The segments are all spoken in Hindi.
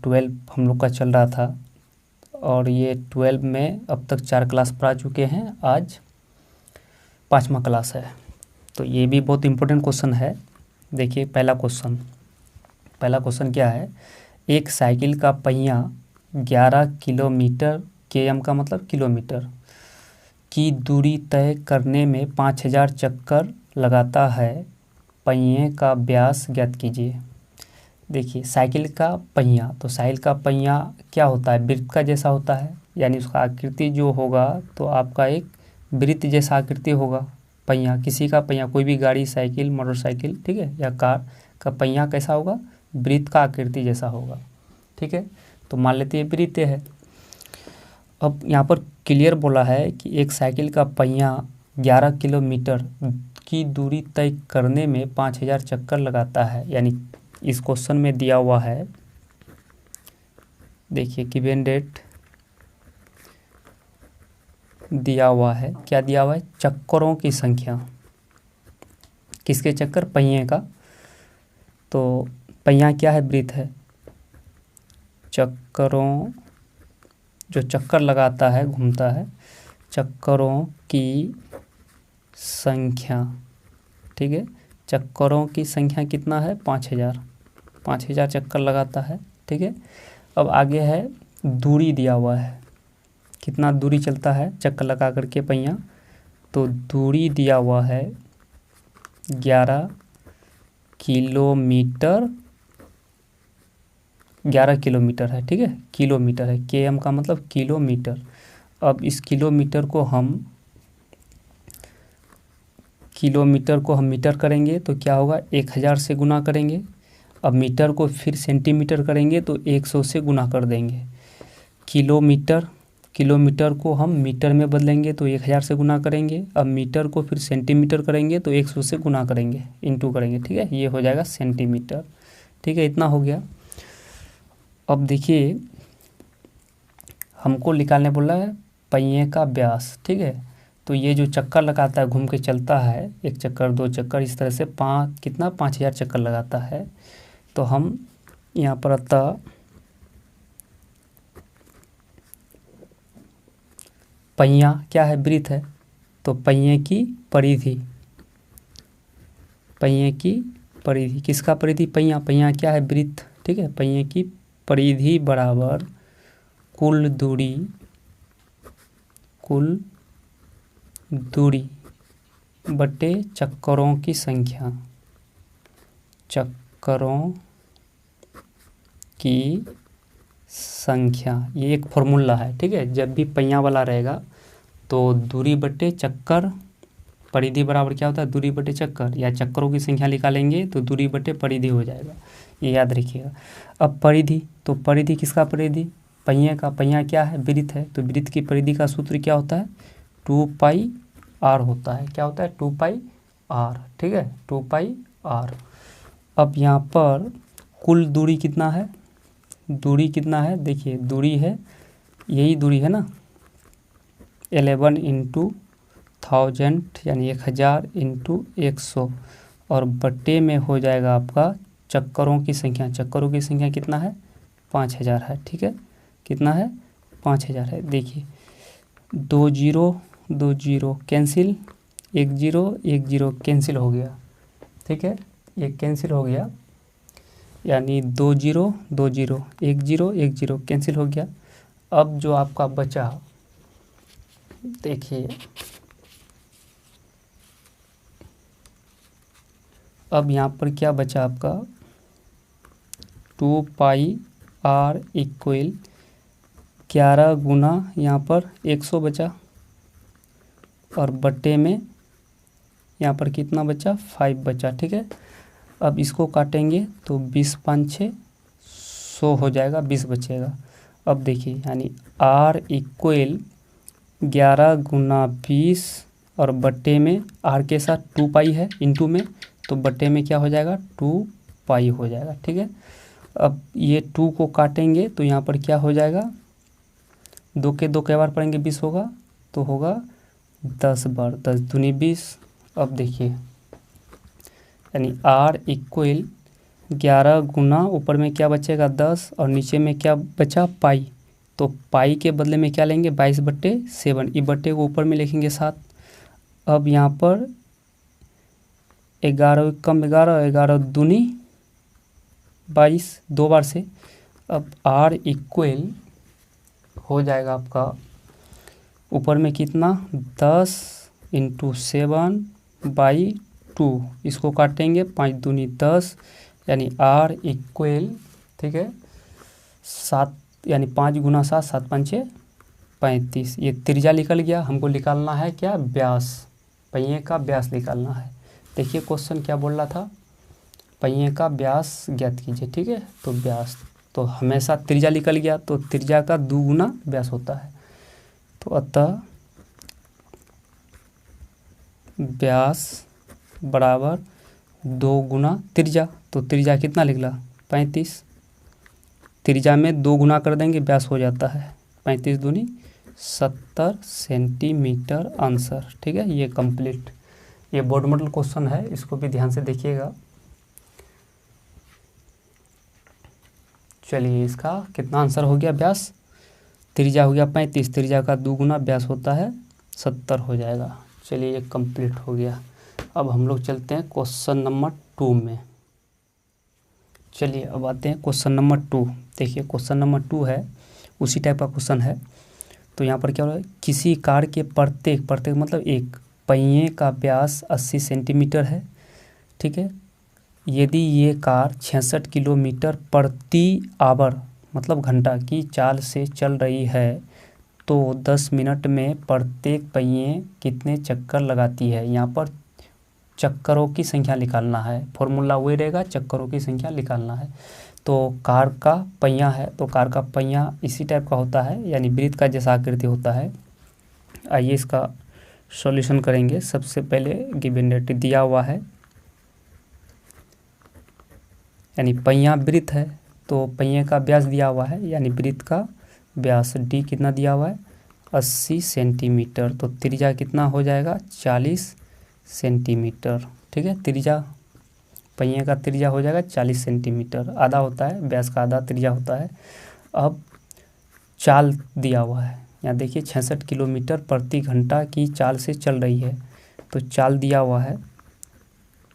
12 हम लोग का चल रहा था और ये 12 में अब तक 4 क्लास पढ़ा चुके हैं, आज 5वां क्लास है। तो ये भी बहुत इम्पोर्टेंट क्वेश्चन है। देखिए पहला क्वेश्चन क्या है, एक साइकिल का पहिया 11 किलोमीटर, km का मतलब किलोमीटर, की दूरी तय करने में 5000 चक्कर लगाता है, पहिए का व्यास ज्ञात कीजिए। देखिए साइकिल का पहिया, तो साइकिल का पहिया क्या होता है, वृत्त का जैसा होता है, यानी उसका आकृति जो होगा तो आपका एक वृत्त जैसा आकृति होगा। पहिया, किसी का पहिया, कोई भी गाड़ी, साइकिल, मोटरसाइकिल, ठीक है, या कार का पहिया कैसा होगा, वृत्त का आकृति जैसा होगा। ठीक है, तो मान लेते हैं वृत्त है। अब यहाँ पर क्लियर बोला है कि एक साइकिल का पहिया 11 किलोमीटर की दूरी तय करने में 5000 चक्कर लगाता है, यानी इस क्वेश्चन में दिया हुआ है, देखिए गिवन डेट दिया हुआ है, क्या दिया हुआ है, चक्करों की संख्या। किसके चक्कर, पहिए का। तो पहिया क्या है, वृत्त है, चक्करों, जो चक्कर लगाता है, घूमता है, चक्करों की संख्या। ठीक है, चक्करों की संख्या कितना है, 5000 चक्कर लगाता है। ठीक है, अब आगे है दूरी दिया हुआ है, कितना दूरी चलता है चक्कर लगा करके पहिया, तो दूरी दिया हुआ है 11 किलोमीटर, 11 किलोमीटर है। ठीक है, किलोमीटर है, km का मतलब किलोमीटर। अब इस किलोमीटर को हम मीटर करेंगे तो क्या होगा, 1000 से गुना करेंगे। अब मीटर को फिर सेंटीमीटर करेंगे तो 100 से गुना कर देंगे। किलोमीटर को हम मीटर में बदलेंगे तो 1000 से गुना करेंगे। अब मीटर को फिर सेंटीमीटर करेंगे तो 100 से गुना करेंगे, इंटू करेंगे। ठीक है, ये हो जाएगा सेंटीमीटर। ठीक है, इतना हो गया। अब देखिए हमको निकालने बोला है पहिए का व्यास। ठीक है, तो ये जो चक्कर लगाता है, घूम के चलता है, 1 चक्कर 2 चक्कर, इस तरह से 5000 चक्कर लगाता है। तो हम यहाँ पर अतः पहिया क्या है, वृत्त है, तो पहिए की परिधि, किसका परिधि, पहिया क्या है, वृत्त। ठीक है, पहिए की परिधि बराबर कुल दूरी बटे चक्करों की संख्या, ये एक फॉर्मूला है। ठीक है, जब भी पहिया वाला रहेगा तो दूरी बटे चक्कर, परिधि बराबर क्या होता है, दूरी बटे चक्कर, या चक्करों की संख्या निकालेंगे तो दूरी बटे परिधि हो जाएगा, ये याद रखिएगा। अब परिधि, तो परिधि किसका परिधि, पहिए का। पहिया क्या है, वृत्त है, तो वृत्त की परिधि का सूत्र क्या होता है, 2πr होता है। क्या होता है, 2πr। ठीक है, 2πr। अब यहाँ पर कुल दूरी कितना है, देखिए दूरी है, यही दूरी है ना, 11 × 1000 यानी 1000 × 100, और बट्टे में हो जाएगा आपका चक्करों की संख्या कितना है, 5000 है। ठीक है, कितना है, 5000 है। देखिए 2 0 कैंसिल, 1 0 कैंसिल हो गया। ठीक है, ये कैंसिल हो गया, यानी 2 0 1 0 कैंसिल हो गया। अब जो आपका बचा, देखिए अब यहाँ पर क्या बचा आपका, 2πr इक्वल 11 गुना यहाँ पर 100 बचा, और बट्टे में यहाँ पर कितना बचा, 5 बचा। ठीक है, अब इसको काटेंगे तो 20 5 6 100 हो जाएगा, 20 बचेगा। अब देखिए यानी r इक्वल 11 गुना 20 और बट्टे में r के साथ 2π है इंटू में, तो बट्टे में क्या हो जाएगा, 2π हो जाएगा। ठीक है, अब ये 2 को काटेंगे तो यहाँ पर क्या हो जाएगा, 2 के 2 कई बार पढ़ेंगे, 20 होगा, तो होगा 10 बार, 10 दूनी 20। अब देखिए यानी r इक्वल 11 गुना ऊपर में क्या बचेगा 10 और नीचे में क्या बचा पाई। तो पाई के बदले में क्या लेंगे 22/7। ये बट्टे को ऊपर में लिखेंगे 7। अब यहाँ पर 11 कम 11, 11 दूनी 22, 2 बार से। अब R इक्वल हो जाएगा आपका ऊपर में कितना 10 × 7/2। इसको काटेंगे 5 दूनी 10, यानी R इक्वल, ठीक है, 7 यानी 5 × 7, 7 5 35। ये त्रिज्या निकल गया। हमको निकालना है क्या व्यास, पहिए का व्यास निकालना है। देखिए क्वेश्चन क्या बोल रहा था, पहिए का व्यास ज्ञात कीजिए, ठीक है। तो व्यास तो हमेशा त्रिज्या निकल गया, तो त्रिज्या का 2 गुना व्यास होता है। तो अतः व्यास बराबर 2 गुना त्रिज्या। तो त्रिज्या कितना निकला 35। त्रिज्या में 2 गुना कर देंगे व्यास हो जाता है 35 दूनी 70 सेंटीमीटर आंसर, ठीक है। ये कंप्लीट, ये बोर्ड मॉडल क्वेश्चन है, इसको भी ध्यान से देखिएगा। चलिए इसका कितना आंसर हो गया व्यास, त्रिज्या हो गया 35, त्रिज्या का 2 गुना व्यास होता है 70 हो जाएगा। चलिए ये कंप्लीट हो गया। अब हम लोग चलते हैं क्वेश्चन नंबर 2 में। चलिए अब आते हैं क्वेश्चन नंबर 2। देखिए क्वेश्चन नंबर 2 है, उसी टाइप का क्वेश्चन है। तो यहाँ पर क्या हो रहा है, किसी कार के प्रत्येक मतलब एक पहिए का व्यास 80 सेंटीमीटर है, ठीक है। यदि ये कार 66 किलोमीटर प्रति आवर मतलब घंटा की चाल से चल रही है तो 10 मिनट में प्रत्येक पहिए कितने चक्कर लगाती है। यहाँ पर चक्करों की संख्या निकालना है, फॉर्मूला वही रहेगा, चक्करों की संख्या निकालना है। तो कार का पहिया है, तो कार का पहिया इसी टाइप का होता है, यानी वृत्त का जैसा आकृति होता है। आइए इसका सॉल्यूशन करेंगे। सबसे पहले गिवन डेटा दिया हुआ है, यानी पहिया वृत्त है तो पहिए का व्यास दिया हुआ है, यानी वृत्त का व्यास d कितना दिया हुआ है 80 सेंटीमीटर। तो त्रिज्या कितना हो जाएगा 40 सेंटीमीटर, ठीक है। त्रिज्या पहिए का त्रिज्या हो जाएगा 40 सेंटीमीटर, आधा होता है व्यास का, आधा त्रिज्या होता है। अब चाल दिया हुआ है, यहाँ देखिए 66 किलोमीटर प्रति घंटा की चाल से चल रही है। तो चाल दिया हुआ है,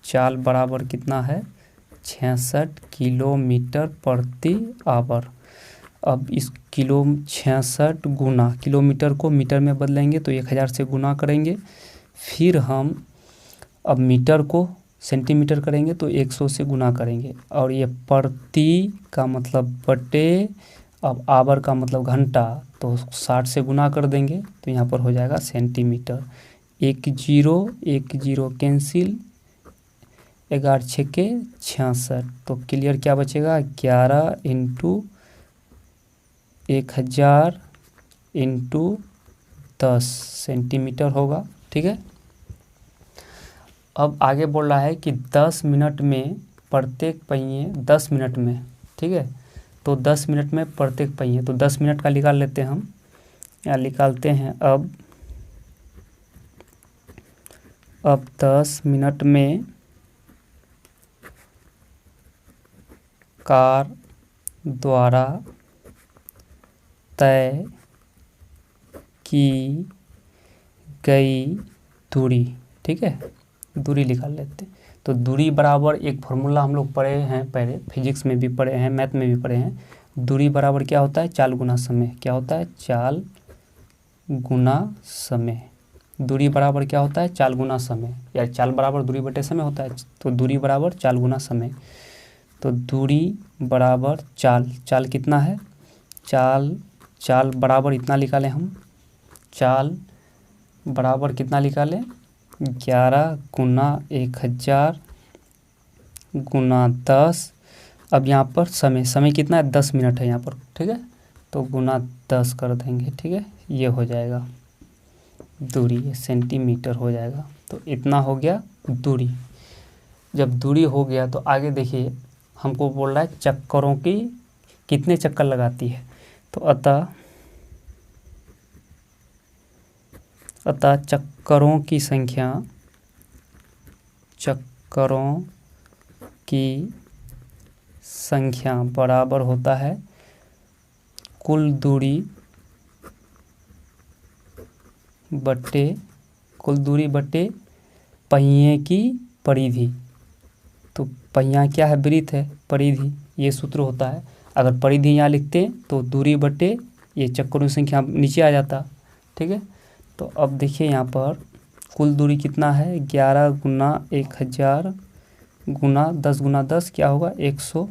चाल बराबर कितना है 66 किलोमीटर प्रति आवर। अब इस 66 गुना किलोमीटर को मीटर में बदलेंगे तो 1000 से गुना करेंगे। फिर हम अब मीटर को सेंटीमीटर करेंगे तो 100 से गुना करेंगे। और ये प्रति का मतलब बटे, अब आवर का मतलब घंटा, तो 60 से गुना कर देंगे तो यहाँ पर हो जाएगा सेंटीमीटर। 1 0 कैंसिल, 11 6 66। तो क्लियर क्या बचेगा 11 × 1000 × 10 सेंटीमीटर होगा, ठीक है। अब आगे बोल रहा है कि 10 मिनट में प्रत्येक पहिए 10 मिनट में, ठीक है। तो 10 मिनट में प्रत्येक पहिए, तो 10 मिनट का निकाल लेते हैं हम, यहाँ निकालते हैं। अब 10 मिनट में कार द्वारा तय की गई दूरी, ठीक है, दूरी निकाल लेते हैं। तो दूरी बराबर एक फार्मूला हम लोग पढ़े हैं, पहले फिजिक्स में भी पढ़े हैं, मैथ में भी पढ़े हैं। दूरी बराबर क्या होता है चाल गुना समय। क्या होता है चाल गुना समय। दूरी बराबर क्या होता है चाल गुना समय, या चाल बराबर दूरी बटे समय होता है। तो दूरी बराबर चाल गुना समय। तो दूरी बराबर चाल, चाल कितना है, चाल बराबर इतना निकालें हम, चाल बराबर कितना निकालें 11 गुना 1000 गुना 10। अब यहाँ पर समय कितना है 10 मिनट है यहाँ पर, ठीक है। तो गुना 10 कर देंगे, ठीक है। ये हो जाएगा दूरी, ये सेंटीमीटर हो जाएगा। तो इतना हो गया दूरी। जब दूरी हो गया तो आगे देखिए हमको बोल रहा है चक्करों की कितने चक्कर लगाती है। तो अतः चक्करों की संख्या बराबर होता है कुल दूरी बटे पहिए की परिधि। तो पहिया क्या है, वृत्त है, परिधि ये सूत्र होता है। अगर परिधि यहाँ लिखते तो दूरी बटे ये चक्करों संख्या नीचे आ जाता। ठीक है, तो अब देखिए यहाँ पर कुल दूरी कितना है, 11 गुना 1000 गुना 10 गुना 10 क्या होगा, 100,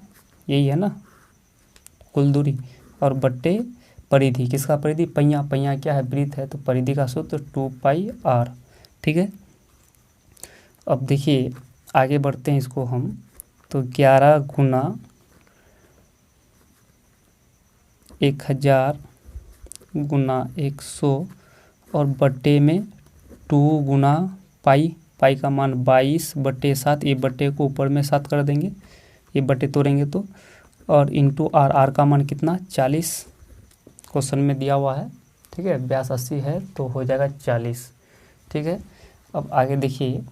यही है ना कुल दूरी। और बट्टे परिधि, किसका परिधि, पहिया, पहिया क्या है, वृत्त है, तो परिधि का सूत्र 2πr। ठीक है, अब देखिए आगे बढ़ते हैं इसको हम। तो 11 गुना 1000 गुना 100 और बट्टे में 2 गुना पाई, पाई का मान 22/7, ये बट्टे को ऊपर में 7 कर देंगे, ये बट्टे तोड़ेंगे तो, और इंटू आर, आर का मान कितना 40 क्वेश्चन में दिया हुआ है। ठीक है, व्यास 80 है तो हो जाएगा 40। ठीक है, अब आगे देखिए,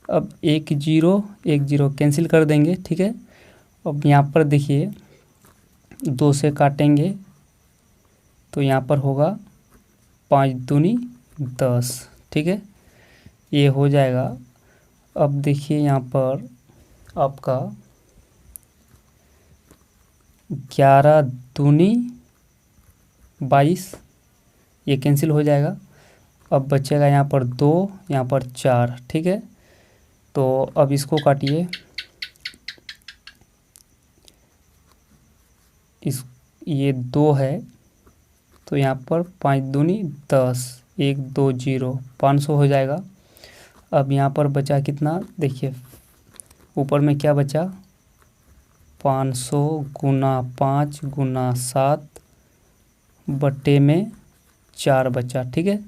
अब 1 0 कैंसिल कर देंगे। ठीक है, अब यहाँ पर देखिए 2 से काटेंगे तो यहाँ पर होगा 5 दूनी 10। ठीक है, ये हो जाएगा। अब देखिए यहाँ पर आपका 11 दूनी 22, ये कैंसिल हो जाएगा। अब बचेगा यहाँ पर 2, यहाँ पर 4। ठीक है, तो अब इसको काटिए, ये 2 है तो यहाँ पर 5 दूनी 10, 1 2 0, 500 हो जाएगा। अब यहाँ पर बचा कितना, देखिए ऊपर में क्या बचा, 500 गुना 5 गुना 7 बट्टे में 4 बचा। ठीक है,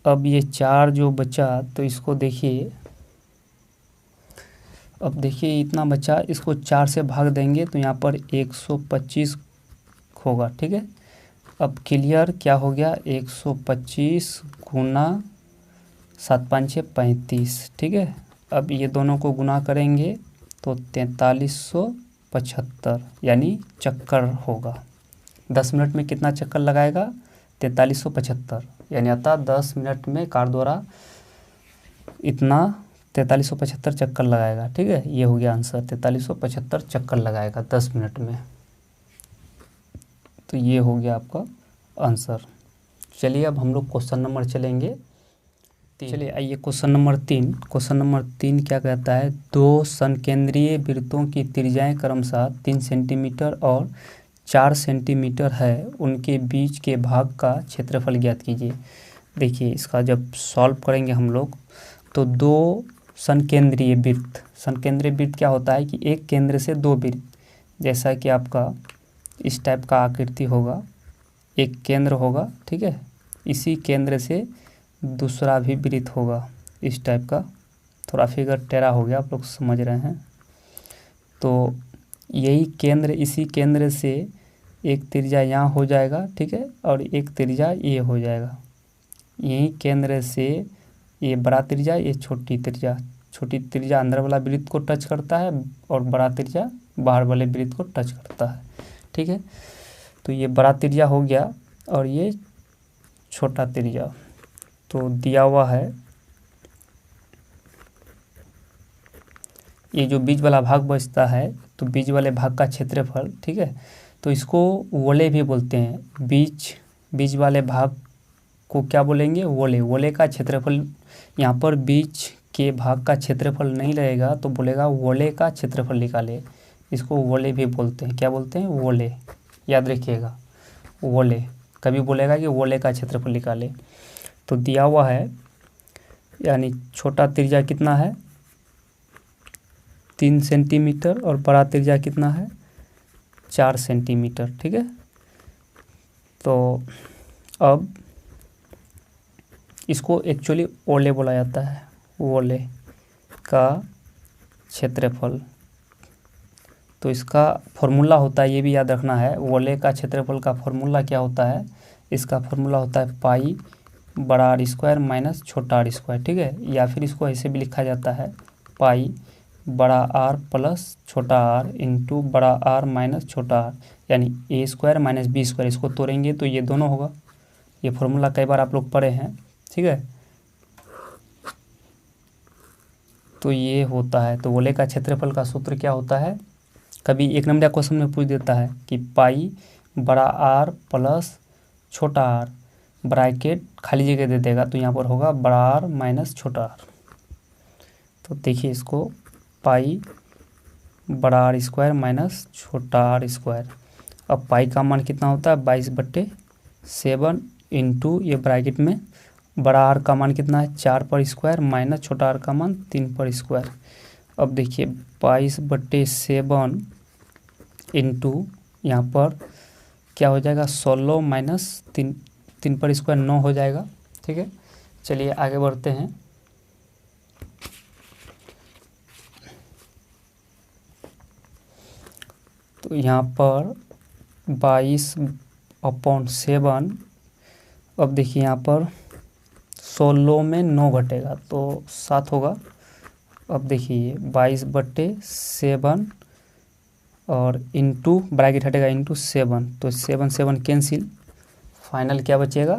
अब ये 4 जो बचा तो इसको देखिए, अब देखिए इतना बचा, इसको 4 से भाग देंगे तो यहाँ पर 125 होगा। ठीक है, अब क्लियर क्या हो गया, 125 गुना 7 5 6 35। ठीक है, अब ये दोनों को गुना करेंगे तो 4375 यानी चक्कर होगा। 10 मिनट में कितना चक्कर लगाएगा, 4375, यानी अतः 10 मिनट में कार द्वारा इतना 4375 चक्कर लगाएगा। ठीक है, ये हो गया आंसर, 4375 चक्कर लगाएगा 10 मिनट में। तो ये हो गया आपका आंसर। चलिए अब हम लोग क्वेश्चन नंबर चलेंगे। चलिए आइए क्वेश्चन नंबर 3। क्वेश्चन नंबर 3 क्या कहता है, 2 समकेंद्रीय वृत्तों की त्रिज्याएं क्रमशः 3 सेंटीमीटर और 4 सेंटीमीटर है, उनके बीच के भाग का क्षेत्रफल ज्ञात कीजिए। देखिए इसका जब सॉल्व करेंगे हम लोग तो 2 समकेंद्रीय वृत्त, समकेंद्रीय वृत्त क्या होता है कि एक केंद्र से 2 वृत्त, जैसा कि आपका इस टाइप का आकृति होगा, एक केंद्र होगा। ठीक है, इसी केंद्र से दूसरा भी वृत्त होगा इस टाइप का, थोड़ा फिगर टेढ़ा हो गया, आप लोग समझ रहे हैं। तो यही केंद्र, इसी केंद्र से एक त्रिज्या यहाँ हो जाएगा। ठीक है, और एक त्रिज्या ये हो जाएगा, यही केंद्र से ये बड़ा त्रिज्या, ये छोटी त्रिज्या, छोटी त्रिज्या अंदर वाला वृत्त को टच करता है और बड़ा त्रिज्या बाहर वाले वृत्त को टच करता है। ठीक है, तो ये बड़ा त्रिज्या हो गया और ये छोटा त्रिज्या। तो दिया हुआ है ये जो बीच वाला भाग बचता है तो बीच वाले भाग का क्षेत्रफल। ठीक है, तो इसको वोले भी बोलते हैं, बीच वाले भाग को क्या बोलेंगे, वोले। वोले का क्षेत्रफल, यहाँ पर बीच के भाग का क्षेत्रफल नहीं रहेगा तो बोलेगा वोले का क्षेत्रफल निकाले, इसको वोले भी बोलते हैं। क्या बोलते हैं, वोले, याद रखिएगा वोले, कभी बोलेगा कि वोले का क्षेत्रफल निकाले। तो दिया हुआ है, यानी छोटा त्रिज्या कितना है 3 सेंटीमीटर और बड़ा त्रिज्या कितना है 4 सेंटीमीटर। ठीक है, तो अब इसको एक्चुअली ओले बोला जाता है, ओले का क्षेत्रफल। तो इसका फॉर्मूला होता है, ये भी याद रखना है, ओले का क्षेत्रफल का फॉर्मूला क्या होता है, इसका फॉर्मूला होता है पाई बड़ा r² माइनस छोटा r²। ठीक है, या फिर इसको ऐसे भी लिखा जाता है पाई बड़ा आर प्लस छोटा आर इंटू बड़ा आर माइनस छोटा आर, यानी ए स्क्वायर माइनस बी स्क्वायर। इसको तोड़ेंगे तो ये दोनों होगा। ये फॉर्मूला कई बार आप लोग पढ़े हैं, ठीक है। तो ये होता है, तो गोले का क्षेत्रफल का सूत्र क्या होता है। कभी 1 नंबर क्वेश्चन में पूछ देता है कि पाई बड़ा आर प्लस छोटा आर, ब्रैकेट खाली जगह दे देगा, तो यहाँ पर होगा बड़ा आर माइनस छोटा आर। तो देखिए इसको, पाई बड़ा आर स्क्वायर माइनस छोटा आर स्क्वायर। अब पाई का मान कितना होता है 22/7 इंटू ये ब्रैकेट में बड़ा आर का मान कितना है 4 पर स्क्वायर माइनस छोटा आर का मान 3 पर स्क्वायर। अब देखिए 22/7 इंटू यहाँ पर क्या हो जाएगा 16 माइनस 3 पर स्क्वायर 9 हो जाएगा, ठीक है। चलिए आगे बढ़ते हैं। तो यहाँ पर 22/7, अब देखिए यहाँ पर 16 में 9 घटेगा तो 7 होगा। अब देखिए 22/7 और इंटू ब्रैकेट हटेगा इंटू 7, तो 7 कैंसिल, फाइनल क्या बचेगा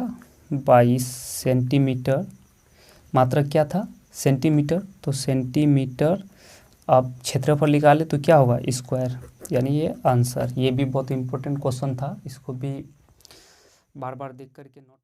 22 सेंटीमीटर। मात्रक क्या था सेंटीमीटर, तो सेंटीमीटर अब क्षेत्रफल निकाले तो क्या होगा स्क्वायर, यानी ये आंसर। ये भी बहुत इंपॉर्टेंट क्वेश्चन था, इसको भी बार बार देख करके नोट